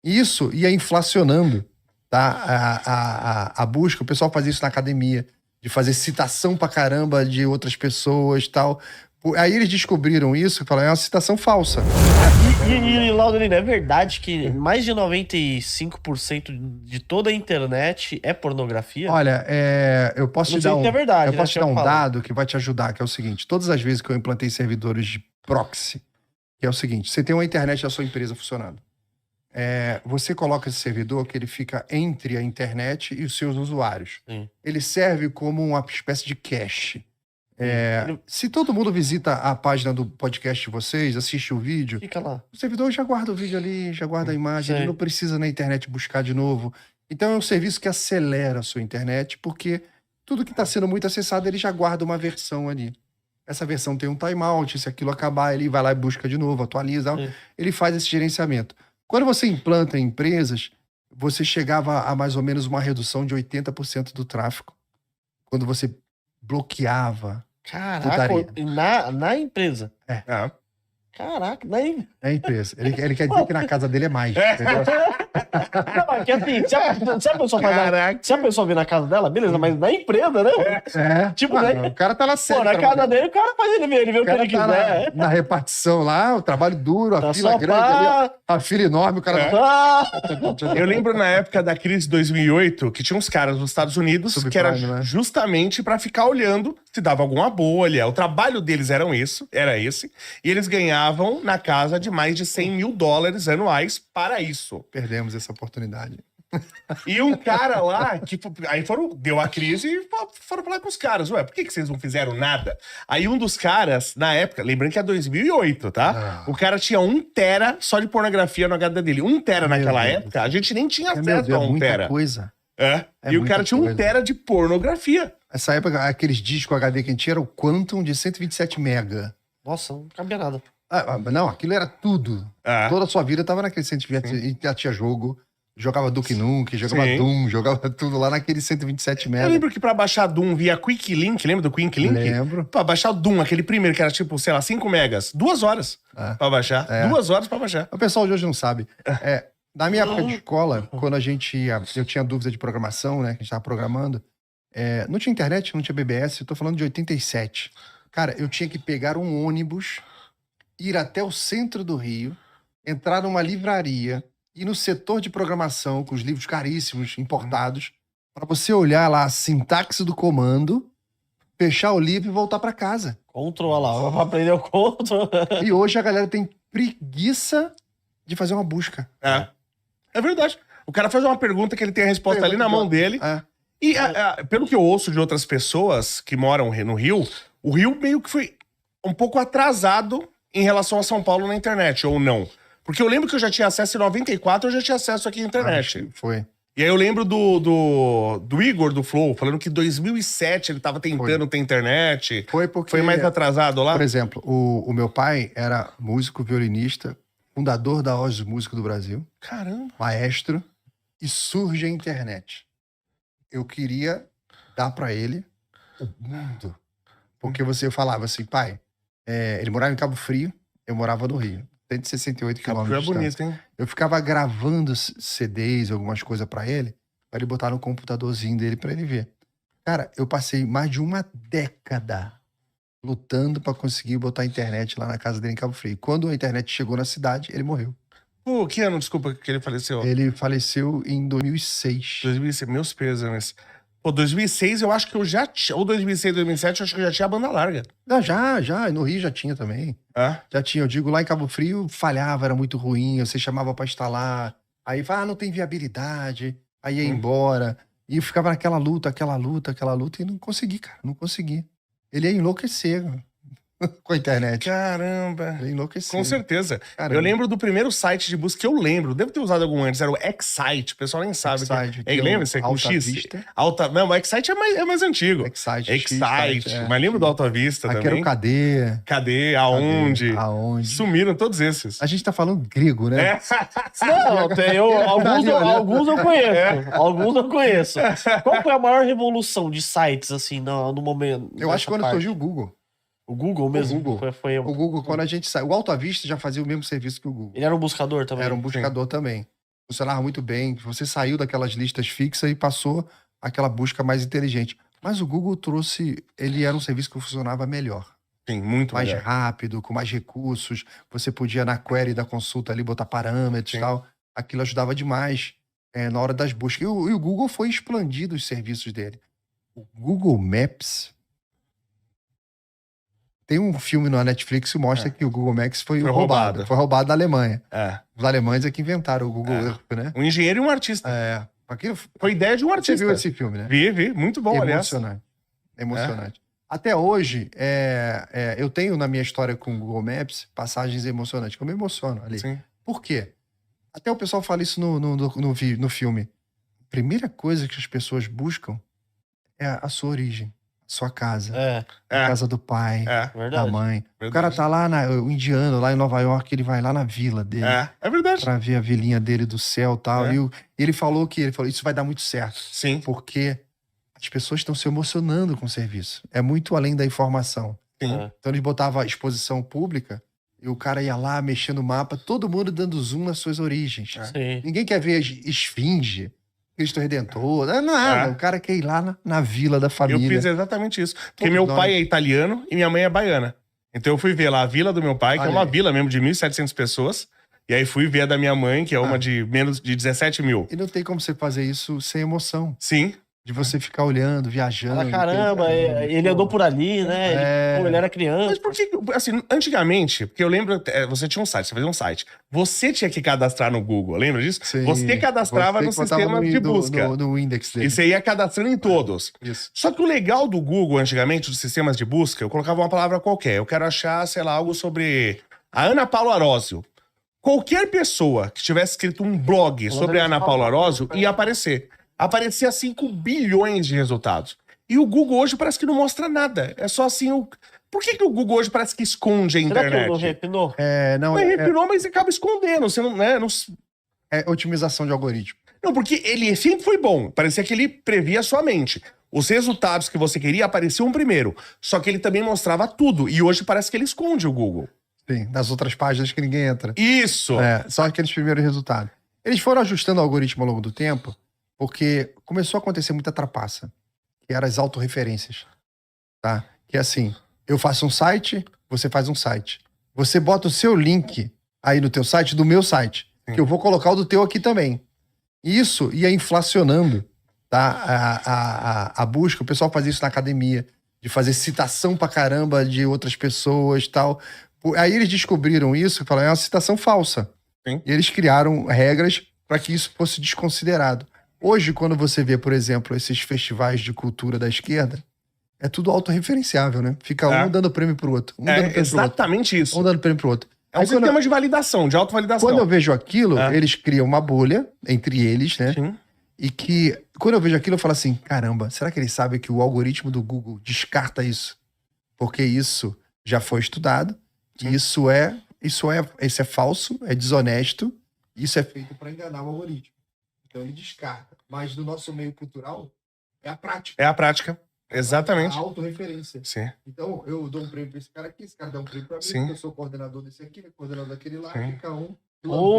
Isso ia inflacionando, tá? A busca. O pessoal fazia isso na academia, de fazer citação pra caramba de outras pessoas e tal. Aí eles descobriram isso e falaram, é uma citação falsa. E Laudolino, é verdade que mais de 95% de toda a internet é pornografia? Olha, eu posso Não te dar sei se é verdade, eu né, posso te que dar eu um falo. dado que vai te ajudar, que é o seguinte. Todas as vezes que eu implantei servidores de proxy, que é o seguinte, você tem uma internet da sua empresa funcionando. Você coloca esse servidor que ele fica entre a internet e os seus usuários. Sim. Ele serve como uma espécie de cache. Se todo mundo visita a página do podcast de vocês, assiste o vídeo, Fica lá. o servidor já guarda o vídeo ali, já guarda a imagem, Sei. ele não precisa na internet buscar de novo. Então é um serviço que acelera a sua internet, porque tudo que está sendo muito acessado, ele já guarda uma versão ali. Essa versão tem um timeout, se aquilo acabar, ele vai lá e busca de novo, atualiza, Sim. ele faz esse gerenciamento. Quando você implanta em empresas, você chegava a mais ou menos uma redução de 80% do tráfego. Quando você bloqueava. Caraca, na empresa. Caraca, É a empresa. Ele quer dizer que na casa dele é mais, entendeu? Não, é que assim, se a pessoa se a pessoa vir na casa dela, beleza, mas na empresa, né? Tipo, né? O cara tá lá sério. Pô, na casa dele, o cara faz ele ver o que ele tá quiser. na repartição lá, o trabalho duro, a Tá fila só grande ali, a fila enorme, o cara... Eu lembro na época da crise de 2008 que tinha uns caras nos Estados Unidos Subprime, que era né? justamente pra ficar olhando se dava alguma bolha. O trabalho deles era esse. E eles ganhavam na casa de mais de $100 mil anuais para isso. Perdemos essa oportunidade. E um cara lá, aí deu a crise e foram falar com os caras. Ué, por que vocês não fizeram nada? Aí um dos caras, na época, lembrando que é 2008, tá? O cara tinha 1 tera só de pornografia no HD dele. 1 tera naquela época, a gente nem tinha acesso a 1 tera. Coisa. E o cara tinha 1 tera de pornografia. Essa época, aqueles discos HD que a gente tinha era o Quantum de 127 mega. Nossa, não cabia nada. Não, aquilo era tudo. Toda a sua vida tava naquele 127, e já tinha jogo. Jogava Duke Nukem, jogava Doom, jogava tudo lá naquele 127 mega. Eu lembro que pra baixar Doom via Quick Link, lembra do Quick Link? Lembro. Pra baixar o Doom, aquele primeiro que era tipo, sei lá, 5 megas, 2 horas pra baixar. 2 horas pra baixar. O pessoal de hoje não sabe. Na minha época de escola, quando eu tinha dúvida de programação, né, que a gente tava programando, não tinha internet, não tinha BBS, eu tô falando de 87. Cara, eu tinha que pegar um ônibus, ir até o centro do Rio, entrar numa livraria, ir no setor de programação, com os livros caríssimos, importados, para você olhar lá a sintaxe do comando, fechar o livro e voltar para casa. Ctrl lá, pra aprender o Ctrl. E hoje a galera tem preguiça de fazer uma busca. É verdade. O cara faz uma pergunta que ele tem a resposta ali na mão dele. E pelo que eu ouço de outras pessoas que moram no Rio, o Rio meio que foi um pouco atrasado em relação a São Paulo na internet, ou não? Porque eu lembro que eu já tinha acesso em 94, eu já tinha acesso aqui à internet. Foi. E aí eu lembro do Igor, do Flow, falando que em 2007 ele tava tentando ter internet. Foi porque... Foi mais atrasado lá? Por exemplo, o meu pai era músico, violinista, fundador da Oz Músico do Brasil. Caramba. Maestro. E surge a internet. Eu queria dar pra ele o mundo. Porque você falava assim, pai, ele morava em Cabo Frio, eu morava no Rio. 168 quilômetros. É bonito, hein? Eu ficava gravando CDs, algumas coisas pra ele botar no computadorzinho dele pra ele ver. Cara, eu passei mais de uma década lutando pra conseguir botar a internet lá na casa dele em Cabo Frio. Quando a internet chegou na cidade, ele morreu. Pô, que ano, desculpa, que ele faleceu? Ele faleceu em 2006. 2006, meus pêsames. Pô, 2006 eu acho que eu já tinha, ou 2006, 2007 eu acho que eu já tinha a banda larga. Não, já, no Rio já tinha também. Já tinha, eu digo, lá em Cabo Frio falhava, era muito ruim, você chamava pra instalar, aí não tem viabilidade, aí ia embora, e eu ficava naquela luta, e não consegui, cara, não consegui. Ele ia enlouquecer com a internet. Caramba. Ele ia enlouquecer. Com certeza. Caramba. Eu lembro do primeiro site de busca que eu lembro, devo ter usado algum antes, era o Excite, o pessoal nem sabe. Lembra? Você com Alta X? Vista. Não, o Excite é mais antigo. Excite. Mas lembro do Alta Vista também. Aqui era o Cadê? Cadê? Aonde? Sumiram todos esses. A gente tá falando grego, né? Alguns eu conheço. Alguns eu conheço. Qual foi a maior revolução de sites, assim, no momento? Eu acho que quando surgiu o Google. O Google mesmo? O Google, quando a gente saiu. O Alta Vista já fazia o mesmo serviço que o Google. Ele era um buscador também? Era um buscador também. funcionava muito bem. Você saiu daquelas listas fixas e passou àquela busca mais inteligente. Mas o Google trouxe... Ele era um serviço que funcionava melhor. Sim, muito mais melhor. rápido, com mais recursos. Você podia, na query da consulta ali, botar parâmetros e tal. Aquilo ajudava demais na hora das buscas. E o Google foi expandindo os serviços dele. O Google Maps... Tem um filme na Netflix que mostra que o Google Maps foi roubado. Foi roubado na Alemanha. Os alemães é que inventaram o Google Earth, né? Um engenheiro e um artista. Aquilo foi ideia de um artista. Você viu esse filme, né? Vi. Muito bom, aliás. Emocionante. Até hoje, eu tenho na minha história com o Google Maps passagens emocionantes, que eu me emociono ali. Sim. Por quê? Até o pessoal fala isso no filme. A primeira coisa que as pessoas buscam é a sua origem. Sua casa. A casa do pai, da mãe. Verdade. O cara tá lá, o indiano, lá em Nova York, ele vai lá na vila dele. É verdade. Pra ver a vilinha dele do céu e tal. E ele falou isso vai dar muito certo. Sim. Porque as pessoas estão se emocionando com o serviço. É muito além da informação. Sim. Então eles botavam a exposição pública e o cara ia lá mexendo o mapa, todo mundo dando zoom nas suas origens. Sim. Ninguém quer ver a esfinge, Cristo Redentor, nada. O cara quer ir lá na vila da família. Eu fiz exatamente isso. Porque meu pai é italiano e minha mãe é baiana. Então eu fui ver lá a vila do meu pai, que é uma vila mesmo de 1.700 pessoas. E aí fui ver a da minha mãe, que é uma de menos de 17 mil. E não tem como você fazer isso sem emoção. Sim. De você ficar olhando, viajando. Caramba, ele andou por ali, né? Ele era criança. Mas por que, assim, antigamente, porque eu lembro, você tinha um site, você fazia um site. Você tinha que cadastrar no Google, lembra disso? Sim. Você cadastrava no sistema de busca. No index dele. E você ia cadastrando em todos. Isso. Só que o legal do Google, antigamente, dos sistemas de busca, eu colocava uma palavra qualquer. Eu quero achar, sei lá, algo sobre a Ana Paula Arósio. Qualquer pessoa que tivesse escrito um blog sobre a Ana Paula Arósio ia aparecer. Aparecia 5 bilhões de resultados. E o Google hoje parece que não mostra nada. É só assim... Por que o Google hoje parece que esconde a internet? Será que não refinou? Não refinou, mas acaba escondendo. Você não... É otimização de algoritmo. Não, porque ele sempre foi bom. Parecia que ele previa a sua mente. Os resultados que você queria apareciam primeiro. Só que ele também mostrava tudo. E hoje parece que ele esconde o Google. Sim, nas outras páginas que ninguém entra. Isso! Só aqueles primeiros resultados. Eles foram ajustando o algoritmo ao longo do tempo, porque começou a acontecer muita trapaça, que eram as autorreferências. Tá? Que é assim, eu faço um site, você faz um site. Você bota o seu link aí no teu site, do meu site, que eu vou colocar o do teu aqui também. Isso ia inflacionando, tá? A busca. O pessoal fazia isso na academia, de fazer citação pra caramba de outras pessoas e tal. Aí eles descobriram isso e falaram, é uma citação falsa. Sim. E eles criaram regras para que isso fosse desconsiderado. Hoje, quando você vê, por exemplo, esses festivais de cultura da esquerda, é tudo autorreferenciável, né? Fica um dando prêmio pro outro. Exatamente isso. Um dando prêmio pro outro. É um sistema de validação, de autovalidação. Quando eu vejo aquilo, eles criam uma bolha entre eles, né? Sim. E que, quando eu vejo aquilo, eu falo assim, caramba, será que eles sabem que o algoritmo do Google descarta isso? Porque isso já foi estudado, e isso é falso, é desonesto, isso é feito para enganar o algoritmo. Então ele descarta. Mas no nosso meio cultural, é a prática. É a prática, exatamente. A autorreferência. Sim. Então eu dou um prêmio para esse cara aqui, esse cara dá um prêmio para mim, Sim. eu sou coordenador desse aqui, coordenador daquele lá, Sim. fica um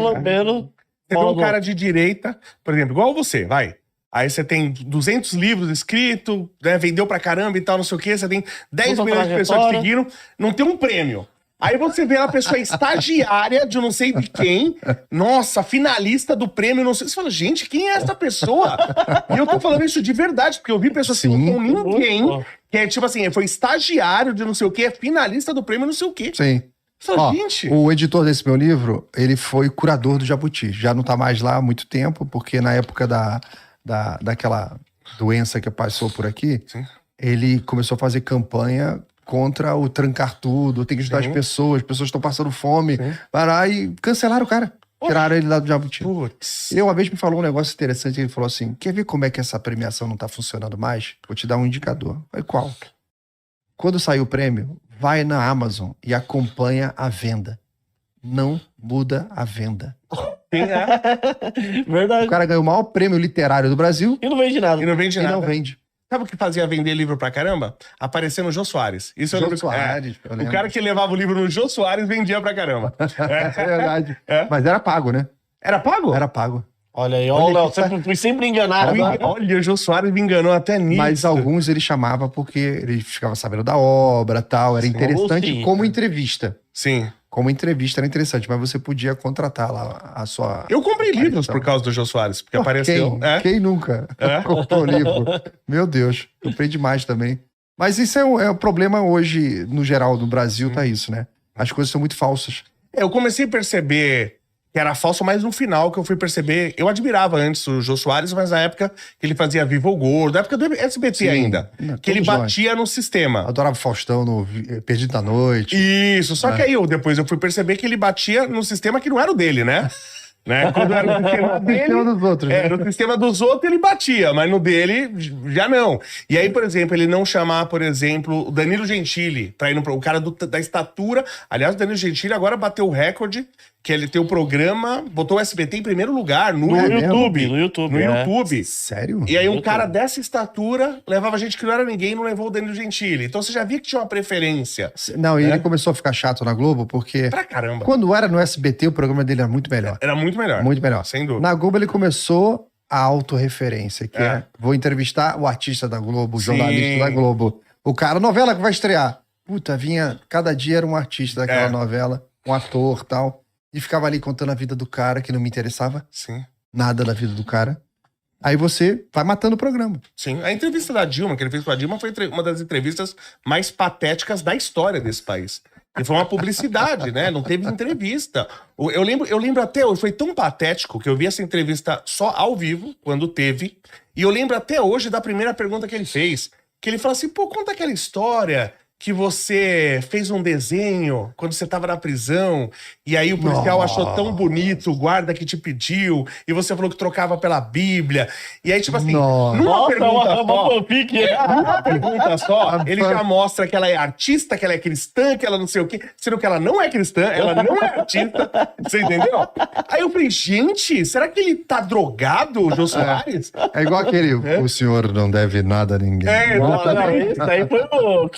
lambendo. Você vê um cara de direita, por exemplo, igual você, vai. Aí você tem 200 livros escritos, né, vendeu pra caramba e tal, não sei o quê, você tem 10 milhões de pessoas te seguindo, não tem um prêmio. Aí você vê a pessoa estagiária de não sei de quem, nossa, finalista do prêmio, não sei. Você fala, gente, quem é essa pessoa? E eu tô falando isso de verdade, porque eu vi pessoas que não são ninguém, que é tipo assim, foi estagiário de não sei o quê, é finalista do prêmio não sei o quê. Sim. Você fala, gente... O editor desse meu livro, ele foi curador do Jabuti. Já não tá mais lá há muito tempo, porque na época daquela doença que passou por aqui, ele começou a fazer campanha contra o trancar tudo, tem que ajudar as pessoas estão passando fome. Vai lá e cancelaram o cara. Tiraram ele lá do Jabuti. Putz. Ele uma vez me falou um negócio interessante, ele falou assim, quer ver como é que essa premiação não tá funcionando mais? Vou te dar um indicador. Falei, qual? Quando sair o prêmio, vai na Amazon e acompanha a venda. Não muda a venda. Verdade. O cara ganhou o maior prêmio literário do Brasil E não vende nada. E não vende e nada. não vende. Sabe o que fazia vender livro pra caramba? Aparecendo no Jô Soares. Isso eu Jô lembro. Soares, eu O lembro. cara que levava o livro no Jô Soares vendia pra caramba. É verdade. Mas era pago, né? Era pago? Era pago. Olha aí, ó, Léo, você fui sempre enganado. Olha, o Jô Soares me enganou até nisso. Mas alguns ele chamava porque ele ficava sabendo da obra e tal. Era interessante como entrevista. Sim. Como entrevista era interessante, mas você podia contratar lá a sua... Eu comprei livros por causa do Jô Soares, porque apareceu. Quem nunca comprou livro? Meu Deus, comprei demais também. Mas isso é o problema hoje, no geral, no Brasil, tá isso, né? As coisas são muito falsas. Eu comecei a perceber que era falso, mas no final que eu fui perceber... Eu admirava antes o Jô Soares, mas na época que ele fazia Viva o Gordo, na época do SBT ainda, que ele batia no sistema. Adorava Faustão no Perdido da Noite. Isso, só que aí depois eu fui perceber que ele batia no sistema que não era o dele, né? Quando era no sistema dele... No sistema dos outros. No sistema dos outros ele batia, mas no dele já não. E aí, por exemplo, ele não chamar, por exemplo, o Danilo Gentili pra ir o cara da estatura. Aliás, o Danilo Gentili agora bateu o recorde, que ele tem o programa, botou o SBT em primeiro lugar no YouTube. No YouTube. Sério? E aí um cara dessa estatura levava gente que não era ninguém e não levou o Danilo Gentili. Então você já via que tinha uma preferência. Não, e ele começou a ficar chato na Globo, porque... Pra caramba. Quando era no SBT, o programa dele era muito melhor. Era muito melhor. Muito melhor. Sem dúvida. Na Globo ele começou a autorreferência, que vou entrevistar o artista da Globo, o jornalista da Globo. O cara, novela que vai estrear. Puta, vinha... Cada dia era um artista daquela novela, um ator e tal. E ficava ali contando a vida do cara, que não me interessava. Sim. Nada da vida do cara. Aí você vai matando o programa. Sim. A entrevista da Dilma, que ele fez com a Dilma, foi uma das entrevistas mais patéticas da história desse país. E foi uma publicidade, né? Não teve entrevista. Eu lembro até hoje, foi tão patético que eu vi essa entrevista só ao vivo, quando teve. E eu lembro até hoje da primeira pergunta que ele fez. Que ele falou assim, pô, conta aquela história... que você fez um desenho quando você tava na prisão, e aí o policial achou tão bonito o guarda que te pediu, e você falou que trocava pela Bíblia. E aí, tipo assim, numa pergunta só, ele já mostra que ela é artista, que ela é cristã, que ela não sei o quê, sendo que ela não é cristã, ela não é artista, você entendeu? Aí eu falei, gente, será que ele tá drogado, o Jô Soares? É igual aquele, o senhor não deve nada a ninguém. Exatamente. Isso aí foi o